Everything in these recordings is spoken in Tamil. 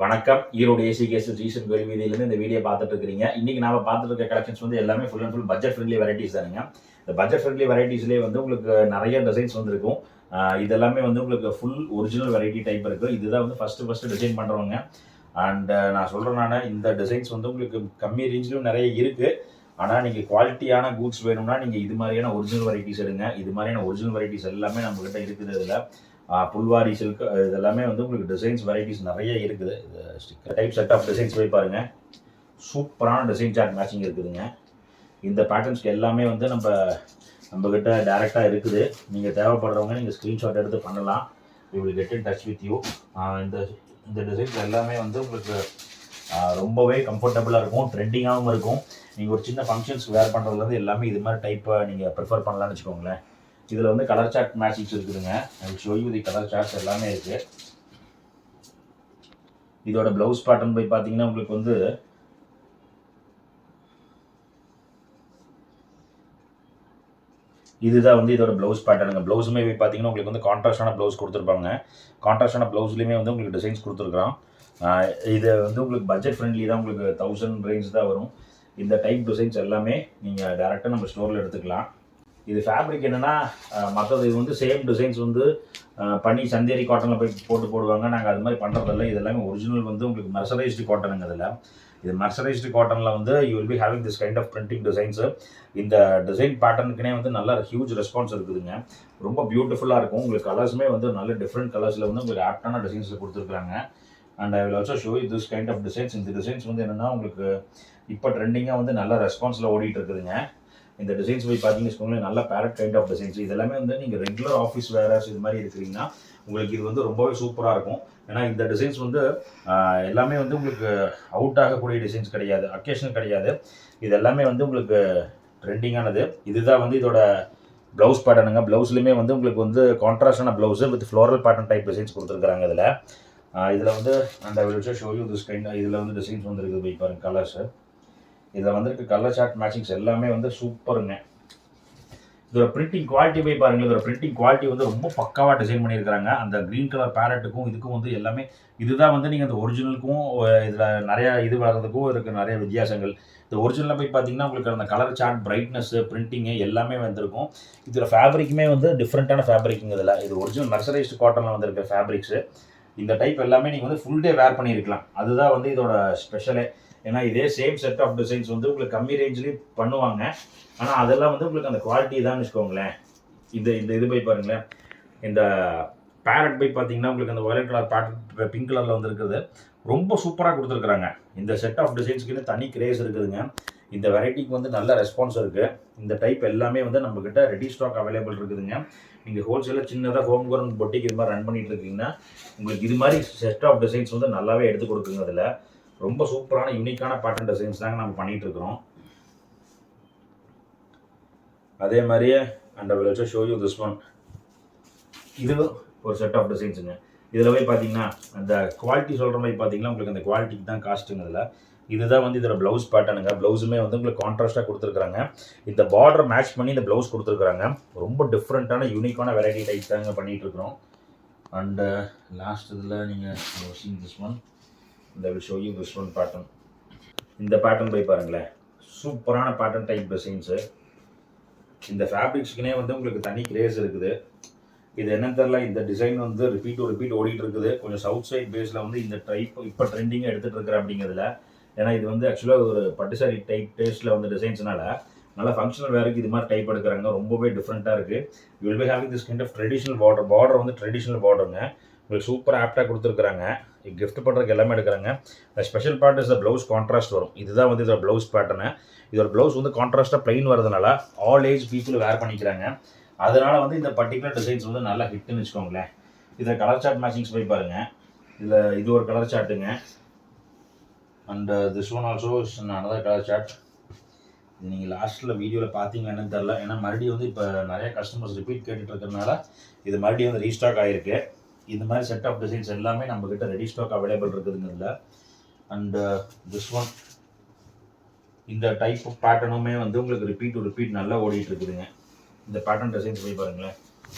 வணக்கம். ஈரோடு ஏசிகேஎஸ் ஜீசன் கோயில் வீதியிலேருந்து இந்த வீடியோ பார்த்துட்டு இருக்கிறீங்க. இன்னைக்கு நாம பார்த்துட்டு இருக்க கலெக்ஷன்ஸ் வந்து எல்லாமே full and full budget friendly varieties தானுங்க. இந்த பட்ஜெட் ஃப்ரெண்ட்லி வெரைட்டிஸ்லேயே வந்து உங்களுக்கு நிறைய டிசைன்ஸ் வந்துருக்கும். இது எல்லாமே வந்து உங்களுக்கு ஃபுல் ஒரிஜினல் வெரைட்டி டைப் இருக்கு. இதுதான் வந்து ஃபர்ஸ்ட் டிசைன் பண்றவங்க. அண்ட் நான் சொல்றேன், இந்த டிசைன்ஸ் வந்து உங்களுக்கு கம்மி ரேஞ்சிலும் நிறைய இருக்கு. ஆனால் நீங்கள் குவாலிட்டியான கூட்ஸ் வேணும்னா நீங்கள் இது மாதிரியான ஒரிஜினல் வெரைட்டிஸ் எடுங்க. இது மாதிரியான ஒரிஜினல் வெரைட்டிஸ் எல்லாமே நம்மகிட்ட இருக்குது. இதில் புல்வாரி சில்க் இதெல்லாமே வந்து உங்களுக்கு டிசைன்ஸ் வெரைட்டிஸ் நிறைய இருக்குது. இது sticker type set of designs போய் பாருங்க. சூப்பரான டிசைன் சார்ட் மேட்சிங் இருக்குதுங்க. இந்த பேட்டர்ன்ஸ்க்கு எல்லாமே வந்து நம்மக்கிட்ட டேரெக்டாக இருக்குது. நீங்கள் தேவைப்படுறவங்க நீங்கள் ஸ்க்ரீன்ஷாட் எடுத்து பண்ணலாம். We will get in touch with you. இந்த இந்த டிசைன்ஸ் எல்லாமே வந்து உங்களுக்கு ரொம்பவே கம்ஃபர்டபுளாக இருக்கும், ட்ரெண்டிங்காகவும் இருக்கும். நீங்கள் ஒரு சின்ன ஃபங்க்ஷன்ஸ்க்கு வேர் பண்ணுறதுலேருந்து எல்லாமே இது மாதிரி டைப்பை நீங்கள் ப்ரிஃபர் பண்ணலான்னு வச்சுக்கோங்களேன். இதில் வந்து கலர் சார்ட் மேட்சிங்ஸ் இருக்குதுங்க. I show you the colour charts எல்லாமே இருக்குது. இதோட ப்ளவுஸ் பேட்டர்ன் போய் பார்த்தீங்கன்னா உங்களுக்கு வந்து இதுதான் வந்து இதோட ப்ளவுஸ் பேட்டர்னுங்க. ப்ளவுஸுமே போய் பார்த்தீங்கன்னா உங்களுக்கு வந்து கான்ட்ராஸ்டான ப்ளவுஸ் கொடுத்துருப்பாங்க. கான்ட்ராஸ்டான ப்ளவுஸ்லேயுமே வந்து உங்களுக்கு டிசைன்ஸ் கொடுத்துருக்குறோம். இது வந்து உங்களுக்கு பட்ஜெட் ஃப்ரெண்ட்லி தான். உங்களுக்கு 1000 ரேஞ்ச் தான் வரும். இந்த டைப் டிசைன்ஸ் எல்லாமே நீங்கள் டேரெக்டாக நம்ம ஸ்டோரில் எடுத்துக்கலாம். இது ஃபேப்ரிக் என்னென்னா மற்றது இது வந்து சேம் டிசைன்ஸ் வந்து பண்ணி சந்தேரி காட்டனில் போய் போடுவாங்க. நாங்கள் அது மாதிரி பண்ணுறதில்ல. இது எல்லாமே ஒரிஜினல் வந்து உங்களுக்கு மெர்சரைஸ்டு காட்டனுங்க. அதில் இது மெர்சரைஸ்டு காட்டனில் வந்து you will be having this kind of printing designs. இந்த டிசைன் பேட்டர்னுக்குனே வந்து நல்ல ஹியூஜ் ரெஸ்பான்ஸ் இருக்குதுங்க. ரொம்ப பியூட்டிஃபுல்லாக இருக்கும். உங்களுக்கு கலர்ஸுமே வந்து நல்ல டிஃப்ரெண்ட் கலர்ஸில் வந்து உங்களுக்கு ஆப்டான டிசைன்ஸில் கொடுத்துருக்குறாங்க. And I will also show you this kind of designs. இந்த டிசைன்ஸ் வந்து என்னென்னா உங்களுக்கு இப்போ ட்ரெண்டிங்காக வந்து நல்ல ரெஸ்பான்ஸில் ஓடிட்டு இருக்குதுங்க. இந்த டிசைன்ஸ் போய் பார்த்தீங்கன்னு வச்சுக்கோங்களேன், நல்ல பேரட் கைண்ட் ஆஃப் டிசைன்ஸ். இதெல்லாமே வந்து நீங்கள் ரெகுலர் ஆஃபீஸ் வேர்ஸ் இது மாதிரி இருக்கிறீங்கன்னா உங்களுக்கு இது வந்து ரொம்பவே சூப்பராக இருக்கும். ஏன்னா இந்த டிசைன்ஸ் வந்து எல்லாமே வந்து உங்களுக்கு அவுட் ஆகக்கூடிய டிசைன்ஸ் கிடையாது, அக்கேஷனல் கிடையாது. இது எல்லாமே வந்து உங்களுக்கு ட்ரெண்டிங்கானது. இதுதான் வந்து இதோட ப்ளவுஸ் பேட்டர்னுங்க. ப்ளவுஸ்லையுமே வந்து உங்களுக்கு வந்து கான்ட்ராஸ்டான blouse with floral pattern type designs கொடுத்துருக்காங்க. இதில் வந்து and I will show you this kind. இதில் வந்து டிசைன்ஸ் வந்து இருக்குது போய் பாருங்க, கலர்ஸு. இதில் வந்துருக்கு கலர் சார்ட் மேட்சிங்ஸ் எல்லாமே வந்து சூப்பருங்க. இதோட பிரிண்டிங் குவாலிட்டி போய் பாருங்கள். இதோட பிரிண்டிங் குவாலிட்டி வந்து ரொம்ப பக்காவாக டிசைன் பண்ணியிருக்கிறாங்க. அந்த க்ரீன் கலர் பேரட்டுக்கும் இதுக்கும் வந்து எல்லாமே இதுதான் வந்து நீங்கள் அந்த ஒரிஜினலுக்கும் இதில் நிறையா இது வர்றதுக்கும் இருக்குது நிறைய வித்தியாசங்கள். இந்த ஒரிஜினலில் போய் பார்த்தீங்கன்னா உங்களுக்கு அந்த கலர் சார்ட் பிரைட்னஸ்ஸு பிரிண்டிங்கு எல்லாமே வந்திருக்கும். இதில் ஃபேப்ரிக்குமே வந்து டிஃப்ரெண்ட்டான ஃபேப்ரிக்குங்க. இதில் இது ஒரிஜினல் மெர்சரைஸ்டு காட்டனில் வந்திருக்க ஃபேப்ரிக்ஸு. இந்த டைப் எல்லாமே நீங்கள் வந்து ஃபுல் டே வேர் பண்ணியிருக்கலாம். அதுதான் வந்து இதோட ஸ்பெஷலே. ஏன்னா இதே சேம் செட் ஆஃப் டிசைன்ஸ் வந்து உங்களுக்கு கம்மி ரேஞ்சிலையும் பண்ணுவாங்க. ஆனால் அதெல்லாம் வந்து உங்களுக்கு அந்த குவாலிட்டி தான் வச்சுக்கோங்களேன். இது போய் பாருங்களேன். இந்த பேரட் போய் பார்த்தீங்கன்னா உங்களுக்கு அந்த வயலட் கலர் பேரட் பிங்க் கலரில் வந்து இருக்குது. ரொம்ப சூப்பராக கொடுத்துருக்குறாங்க. இந்த செட் ஆஃப் டிசைன்ஸ்க்கு தனி கிரேஸ் இருக்குதுங்க. இந்த வெரைட்டிக்கு வந்து நல்ல ரெஸ்பான்ஸ் இருக்குது. இந்த டைப் எல்லாமே வந்து நம்மக்கிட்ட ரெடி ஸ்டாக் அவைலபிள் இருக்குதுங்க. நீங்கள் ஹோல்சேலில் சின்னதாக ஹோம் கிரவுண்ட் பொட்டிக்கு இது மாதிரி ரன் பண்ணிட்டு இருக்கீங்கன்னா உங்களுக்கு இது மாதிரி செட் ஆஃப் டிசைன்ஸ் வந்து நல்லாவே எடுத்து கொடுக்குங்க. அதில் ரொம்ப சூப்பரான யூனிக்கான பேட்டர்ன் டிசைன்ஸ் தாங்க நம்ம பண்ணிட்டு இருக்கிறோம். அதே மாதிரியே and I will also show you this one. இது ஒரு செட் ஆஃப் டிசைன்ஸுங்க. இதில் போய் பார்த்தீங்கன்னா அந்த குவாலிட்டி சொல்கிற மாதிரி பார்த்தீங்கன்னா உங்களுக்கு அந்த குவாலிட்டிக்கு தான் காஸ்ட்டுங்க. இதில் இதுதான் வந்து இதோட ப்ளவுஸ் பேட்டர்னுங்க. ப்ளவுஸுமே வந்து உங்களுக்கு கான்ட்ராஸ்ட்டாக கொடுத்துருக்குறாங்க. இந்த பார்டர் மேட்ச் பண்ணி இந்த ப்ளவுஸ் கொடுத்துருக்குறாங்க. ரொம்ப டிஃப்ரெண்ட்டான யூனிக்கான வெரைட்டி டைப் தாங்க பண்ணிகிட்டு இருக்கிறோம். அண்டு லாஸ்ட் இதில் நீங்கள் seeing this one. I will show you this one pattern. இந்த பேட்டர்ன் போய் பாருங்களேன். சூப்பரான பேட்டர்ன் டைப் டிசைன்ஸு. இந்த ஃபேப்ரிக்ஸ்க்குனே வந்து உங்களுக்கு தனி கிரேஸ் இருக்குது. இது என்னன்னு தெரியல, இந்த டிசைன் வந்து ரிப்பீட் ஓடிட்டு இருக்குது. கொஞ்சம் சவுத் சைட் பேஸில் வந்து இந்த டைப் இப்போ ட்ரெண்டிங்காக எடுத்துகிட்டு இருக்கிற அப்படிங்கிறதுல. ஏன்னா இது வந்து ஆக்சுவலாக ஒரு பட்டு சாரி டைப் டேஸ்ட்டில் வந்து டிசைன்ஸ்னால நல்லா ஃபங்க்ஷனல் வேருக்கு இது மாதிரி டைப் எடுக்கிறாங்க. ரொம்பவே டிஃப்ரெண்ட்டாக இருக்குது. You will be having this kind of traditional border வந்து ட்ரெடிஷ்னல் பார்டருங்க. உங்களுக்கு சூப்பராக ஆப்டாக கொடுத்துருக்குறாங்க. கிஃப்ட் பண்ணுறதுக்கு எல்லாமே எடுக்கிறாங்க. Special part is the blouse contrast வரும். இதுதான் வந்து இதோட ப்ளவுஸ் பேட்டர்னு. இதோட ப்ளவுஸ் வந்து கான்ட்ராஸ்ட்டாக ப்ளைன் வரதுனால ஆல் ஏஜ் பீப்புள் வேர் பண்ணிக்கிறாங்க. அதனால் வந்து இந்த பர்டிகுலர் டிசைன்ஸ் வந்து நல்லா ஹிட்டுன்னு வச்சுக்கோங்களேன். இதில் கலர் சார்ட் மேட்சிங்ஸ் போய் பாருங்கள். இது ஒரு கலர் சார்ட்டுங்க. And this one also is another colour chart. இது நீங்கள் லாஸ்ட்டில் வீடியோவில் பார்த்தீங்க என்னன்னு தெரில. ஏன்னா மறுபடியும் வந்து இப்போ நிறைய கஸ்டமர்ஸ் ரிப்பீட் கேட்டுட்டு இருக்கிறதுனால இது மறுபடியும் வந்து ரீஸ்டாக் ஆகிருக்கு. இந்த மாதிரி செட் ஆஃப் டிசைன்ஸ் எல்லாமே நம்மக்கிட்ட ரெடி ஸ்டாக் அவைலபிள் இருக்குதுங்க இதில். அண்டு திஸ் ஒன் இந்த டைப் ஆஃப் பேட்டர்னுமே வந்து உங்களுக்கு ரிப்பீட் நல்லா ஓடிட்டு இருக்குதுங்க. இந்த பேட்டர்ன் டிசைன்ஸ் போய் பாருங்களேன்.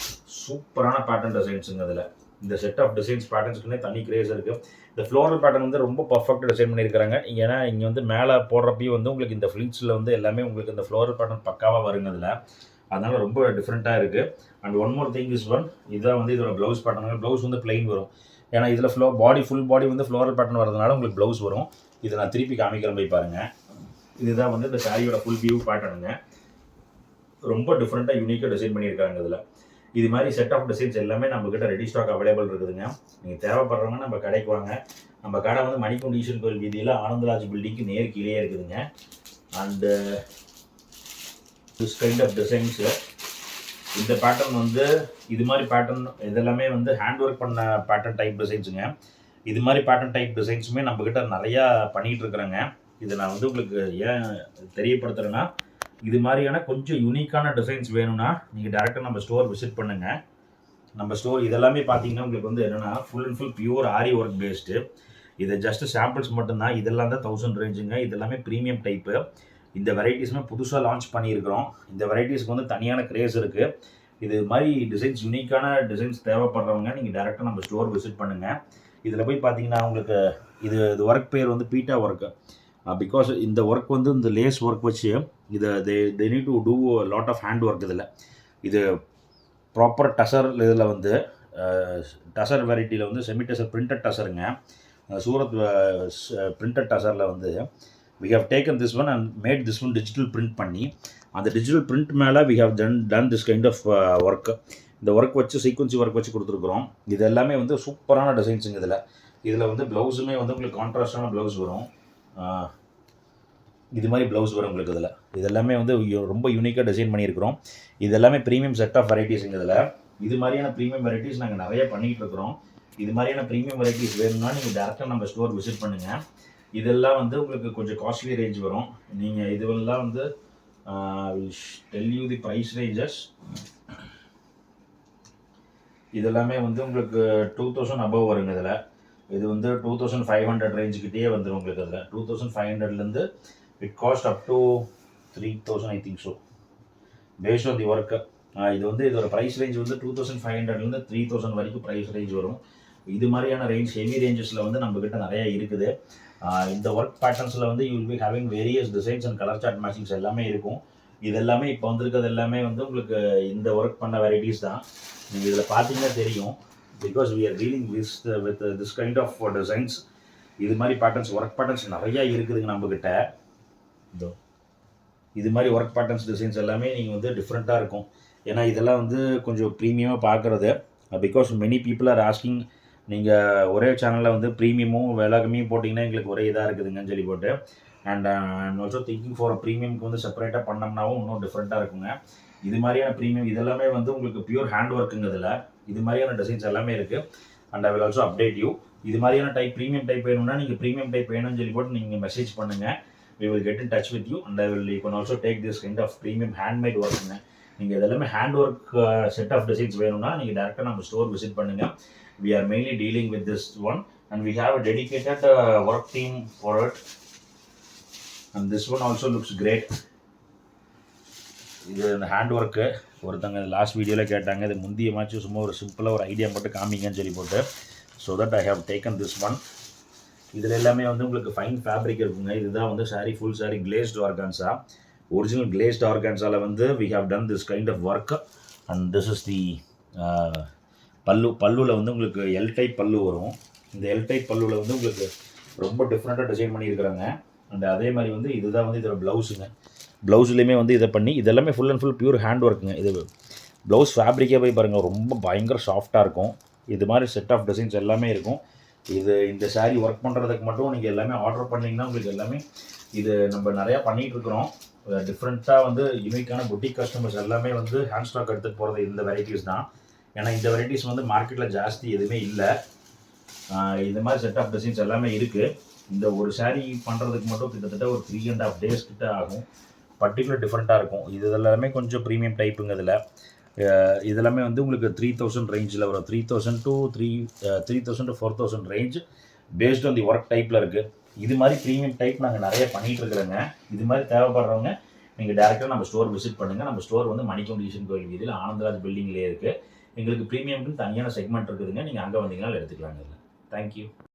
சூப்பரான பேட்டர்ன் டிசைன்ஸுங்க. அதில் இந்த செட் ஆஃப் டிசைன்ஸ் பேட்டர்ன்ஸ்க்குன்னே தனி கிரேஸ் இருக்குது. இந்த ஃப்ளோரல் பேட்டர்ன் வந்து ரொம்ப பர்ஃபெக்டாக டிசைன் பண்ணியிருக்காங்க. ஏன்னா இங்கே வந்து மேலே போடுறப்பையும் வந்து உங்களுக்கு இந்த ஃப்ளீட்ஸில் வந்து எல்லாமே உங்களுக்கு இந்த ஃப்ளோரல் பேட்டர்ன் பக்காவாக வருங்க அதில். அதனால் ரொம்ப டிஃப்ரெண்ட்டாக இருக்குது. And one more thing is இதான் வந்து இதோட ப்ளவுஸ் பேட்டர்ன். ப்ளவுஸ் வந்து பிளெயின் வரும். ஏன்னா இதில் ஃபுல் பாடி வந்து ஃப்ளோரல் பேட்டர்ன் வரதுனால உங்களுக்கு ப்ளவுஸ் வரும். இதை நான் திருப்பி காமிக்கிறேன் போய் பாருங்கள். இதுதான் வந்து இந்த சாரியோட ஃபுல் வியூ பேட்டர்னுங்க. ரொம்ப டிஃப்ரெண்ட்டாக யூனிக்காக டிசைன் பண்ணியிருக்காங்க இதில். இது மாதிரி செட் ஆஃப் டிசைன்ஸ் எல்லாமே நம்மக்கிட்ட ரெடி ஸ்டாக் அவைலபிள் இருக்குதுங்க. நீங்கள் தேவைப்படுறவங்க நம்ம கடைக்கு வாங்க. நம்ம கடை வந்து மணிக்கூண்டு ஈஸ்வரன் கோயில் வீதியில் ஆனந்தராஜ் பில்டிங்க்கு நேர் கீழே இருக்குதுங்க. And this kind of designs, இந்த பேட்டர்ன் வந்து இது மாதிரி பேட்டர்ன் இதெல்லாமே வந்து ஹேண்ட் ஒர்க் பண்ண பேட்டர்ன் டைப் டிசைன்ஸுங்க. இது மாதிரி பேட்டர்ன் டைப் டிசைன்ஸுமே நம்மக்கிட்ட நிறையா பண்ணிகிட்டு இருக்கிறேங்க. இதை நான் வந்து உங்களுக்கு ஏன் தெரியப்படுத்துகிறேன்னா, இது மாதிரியான கொஞ்சம் யூனிக்கான டிசைன்ஸ் வேணும்னா நீங்கள் டேரெக்டாக நம்ம ஸ்டோர் விசிட் பண்ணுங்கள். நம்ம ஸ்டோர் இதெல்லாமே பார்த்தீங்கன்னா உங்களுக்கு வந்து என்னென்னா full and full pure aari work based. இது ஜஸ்ட் சாம்பிள்ஸ் மட்டும்தான். இதெல்லாம் தான் 1000 ரேஞ்சுங்க. இதெல்லாமே ப்ரீமியம் டைப்பு. இந்த வெரைட்டிஸுமே புதுசாக லான்ச் பண்ணியிருக்கிறோம். இந்த வெரைட்டிஸ்க்கு வந்து தனியான கிரேஸ் இருக்குது. இது மாதிரி டிசைன்ஸ் யூனிக்கான டிசைன்ஸ் தேவைப்படுறவங்க நீங்கள் டேரெக்டாக நம்ம ஸ்டோர் விசிட் பண்ணுங்கள். இதில் போய் பார்த்தீங்கன்னா உங்களுக்கு இது ஒர்க் பேர் வந்து பீட்டா ஒர்க்கு. பிகாஸ் இந்த ஒர்க் வந்து இந்த லேஸ் ஒர்க் வச்சு இதை they need to do lot of hand work. இது ப்ராப்பர் டசர். இதில் வந்து டசர் வெரைட்டியில் வந்து செமி டசர் பிரிண்டட் டசருங்க. சூரத் பிரிண்டட் டசரில் வந்து we have taken this one and made this one digital print பண்ணி அந்த டிஜிட்டல் பிரிண்ட் மேலே we have done this kind of work. இந்த ஒர்க் வச்சு சீக்வன்சி ஒர்க் வச்சு கொடுத்துருக்குறோம். இது எல்லாமே வந்து சூப்பரான டிசைன்ஸுங்க. இதில் வந்து ப்ளவுஸுமே வந்து உங்களுக்கு கான்ட்ராஸ்டான ப்ளவுஸ் வரும். இது மாதிரி ப்ளவுஸ் வரும் உங்களுக்கு. இதெல்லாமே வந்து ரொம்ப யூனிக்காக டிசைன் பண்ணியிருக்கிறோம். இது எல்லாமே ப்ரீமியம் செட் ஆஃப் வெரைட்டிஸுங்க. இது மாதிரியான ப்ரீமியம் வெரைட்டிஸ் நாங்கள் நிறைய பண்ணிகிட்டு இருக்கிறோம். இது மாதிரியான ப்ரீமியம் வெரைட்டிஸ் வேணும்னா நீங்கள் டேரெக்டாக நம்ம ஸ்டோர் விசிட் பண்ணுங்கள். இதெல்லாம் வந்து உங்களுக்கு கொஞ்சம் காஸ்ட்லி ரேஞ்ச் வரும். நீங்கள் இதுவெல்லாம் வந்து tell you the price ranges. இதெல்லாமே வந்து உங்களுக்கு 2000 அபவ் வருங்க. இது வந்து 2500 ரேஞ்சுக்கிட்டே வந்துடும் உங்களுக்கு. 2500லேருந்து it cost up to 3000 I think so, based on the work. இது வந்து இதோட ப்ரைஸ் ரேஞ்ச் வந்து 2500லேருந்து 3000 வரைக்கும் ப்ரைஸ் ரேஞ்ச் வரும். இது மாதிரியான ரேஞ்ச் ஹெவி ரேஞ்சஸில் வந்து நம்மக்கிட்ட நிறையா இருக்குது. இந்த ஒர்க் பேட்டர்ன்ஸில் வந்து you will be having various designs and colour chart matchings எல்லாமே இருக்கும். இதெல்லாமே இப்போ வந்திருக்கிறது எல்லாமே வந்து உங்களுக்கு இந்த ஒர்க் பண்ண வெரைட்டிஸ் தான். நீங்கள் இதில் பார்த்தீங்கன்னா தெரியும். Because we are dealing with this kind of designs. இது மாதிரி பேட்டர்ன்ஸ் ஒர்க் பேட்டர்ன்ஸ் நிறையா இருக்குதுங்க நம்மக்கிட்ட. இது மாதிரி ஒர்க் பேட்டர்ன்ஸ் டிசைன்ஸ் எல்லாமே நீங்கள் வந்து டிஃப்ரெண்ட்டாக இருக்கும். ஏன்னா இதெல்லாம் வந்து கொஞ்சம் ப்ரீமியமாக பார்க்குறது. Because many people are asking, நீங்கள் ஒரே சேனலில் வந்து ப்ரீமியமும் விலை கம்மியும் போட்டிங்கன்னா எங்களுக்கு ஒரே இதாக இருக்குதுங்கன்னு சொல்லி போட்டு. அண்ட் ஆல்சோ திங்கிங் ஃபார் ப்ரீமியம்க்கு வந்து செப்பரேட்டாக பண்ணோம்னாவும் இன்னும் டிஃப்ரெண்ட்டாக இருக்குங்க. இது மாதிரியான ப்ரீமியம் இதெல்லாமே வந்து உங்களுக்கு பியூர் ஹேண்ட் ஒர்க்குங்க. இது மாதிரியான டிசைன்ஸ் எல்லாமே இருக்குது. And I will also update you. இது மாதிரியான டைப் ப்ரீமியம் டைப் வேணும்னா நீங்கள் ப்ரீமியம் டைப் வேணும்னு சொல்லி போட்டு நீங்கள் மெசேஜ் பண்ணுங்கள். we will get in touch with you and you can also take this kind of premium handmade work. நீங்கள் இதெல்லாமே hand work set of designs வேணும்னா நீங்கள் டேரெக்டாக நம்ம ஸ்டோர் விசிட் பண்ணுங்கள். we are mainly dealing with this one and we have a dedicated work team for it. And this one also looks great. இது இந்த ஹேண்ட் ஒர்க்கு ஒருத்தங்க லாஸ்ட் வீடியோவில் கேட்டாங்க, இது முந்தியமாச்சும் சும்மா ஒரு சிம்பிளாக ஒரு ஐடியா மட்டும் காமிங்கன்னு சொல்லி போட்டு. So that I have taken this one. இதில் எல்லாமே வந்து உங்களுக்கு ஃபைன் ஃபேப்ரிக் இருக்குங்க. இதுதான் வந்து sari full sari glazed organza. Original glazed ஆர்கான்ஸாவில் வந்து we have done this kind of work. And this is the பல்லுவில் வந்து உங்களுக்கு எல் டைப் பல்லு வரும். இந்த எல் டைப் பல்லுவில் வந்து உங்களுக்கு ரொம்ப டிஃப்ரெண்ட்டாக டிசைன் பண்ணியிருக்கிறாங்க. அண்ட் அதே மாதிரி வந்து இதுதான் வந்து இதோட ப்ளவுஸுங்க. ப்ளவுஸ்லேயுமே வந்து இதை பண்ணி இதெல்லாமே full and full pure hand ஒர்க்குங்க. இது ப்ளவுஸ் ஃபேப்ரிக்கே போய் பாருங்கள், ரொம்ப பயங்கர சாஃப்டாக இருக்கும். இது மாதிரி செட் ஆஃப் டிசைன்ஸ் எல்லாமே இருக்கும். இந்த சாரீ ஒர்க் பண்ணுறதுக்கு மட்டும் நீங்கள் எல்லாமே ஆர்டர் பண்ணிங்கன்னா உங்களுக்கு எல்லாமே இது நம்ம நிறையா பண்ணிகிட்ருக்குறோம். டிஃப்ரெண்ட்டாக வந்து யூனிக்கான புட்டிக் கஸ்டமர்ஸ் எல்லாமே வந்து ஹேண்ட் ஸ்டாக் எடுத்துகிட்டு போகிறது இந்த வெரைட்டிஸ் தான். ஏன்னா இந்த வெரைட்டிஸ் வந்து மார்க்கெட்டில் ஜாஸ்தி எதுவுமே இல்லை. இந்த மாதிரி செட் ஆஃப் டிசைன்ஸ் எல்லாமே இருக்குது. இந்த ஒரு சாரீ பண்ணுறதுக்கு மட்டும் கிட்டத்தட்ட ஒரு 3.5 days கிட்ட ஆகும். பர்டிகுலர் டிஃப்ரெண்ட்டாக இருக்கும். இது எல்லாமே கொஞ்சம் ப்ரீமியம் டைப்புங்க. இதெல்லாமே வந்து உங்களுக்கு 3000 ரேஞ்சில் வரும். 3000 to 4000 range paste on the work டைப்பில் இருக்குது. இது மாதிரி ப்ரீமியம் டைப் நாங்கள் நிறைய பண்ணிகிட்டு இருக்கிறோங்க. இது மாதிரி தேவைப்படுறவங்க நீங்கள் டேரெக்டாக நம்ம ஸ்டோர் விசிட் பண்ணுங்கள். நம்ம ஸ்டோர் வந்து மணிக்கூண்டு ஈஸ்வரன் கோயில் வீதியில் ஆனந்தராஜ் பில்டிங்லேயே இருக்குது. எங்களுக்கு ப்ரீமியம்க்கு தனியான செக்மெண்ட் இருக்குதுங்க. நீங்கள் அங்கே வந்தீங்கனாலும் எடுத்துக்கலாங்க இதில். தேங்க்யூ.